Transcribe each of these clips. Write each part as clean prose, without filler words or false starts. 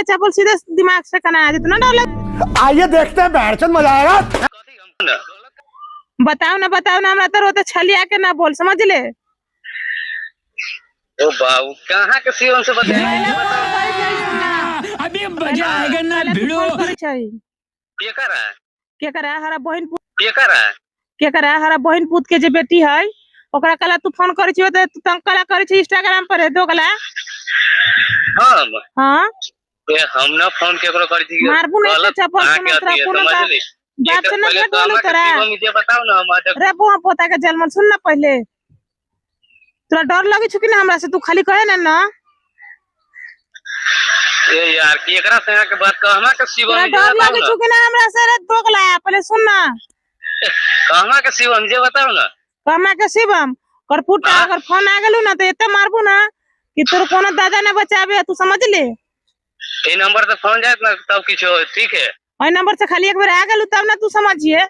के चप्पल सीधे दिमाग से कना आ जितना डर लग। आइए देखते हैं बैठचंद मजा आएगा। बताओ ना हमरा तो रोते छलिया के ना बोल समझ ले। ओ बाबू कहाँ के सीएम से बता अभी मजा आएगा ना भिड़ो। के करा हरा बहन ये करा हरा बहन पूत के जे बेटी है ओकरा कला तू फोन करे छियो त तू तंग कला करे छी इंस्टाग्राम पर दो कला। हां हम ना फोन केकरो करी थी मारबू नहीं चप्पल से तोरा कोनो का बात से ना बोलो तोरा। मुझे बताओ ना हम रे बुआ पोता के जलमन सुन ना पहले तोरा डर लगे छु कि ना हमरा से तू खाली कहे ना ए यार केकरा से के बात कहमा के शिवम तोरा डर लगे छु कि ना हमरा से रे दोगला पहले सुन ना कहमा के शिवम मुझे बताओ ना कहमा के शिवम कर फुटा अगर फोन आ गेलू ना तो एते मारबू ना कि तोर कोनो दादा ना बचाबे तू समझ ले। ए नंबर से फोन जात ना तब किछ हो ठीक है ओइ नंबर से खाली एक बार आ गेलू तब ना तू समझिए।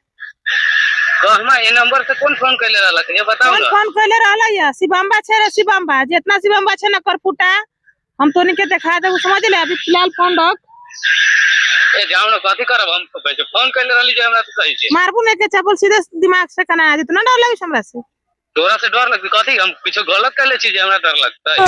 कहमा ए नंबर से कौन फोन कैले रहला ये बताओ ना। फोन कैले रहला या शिवम्बा छे रे शिवम्बा जितना शिवम्बा छे ना कर फुटा हम तोनी के दिखा देबू समझ ले। अभी फिलहाल फोन रख ए जाओ ना कथि करब हम फोन कैले रहली जे हमरा तो कहि छे मारबू नहीं के चप्पल सीधे दिमाग से कना आ जितना डर लगे हमरा से तोरा से डर लगती कथि हम कुछ गलत कैले छी जे हमरा डर लगता है।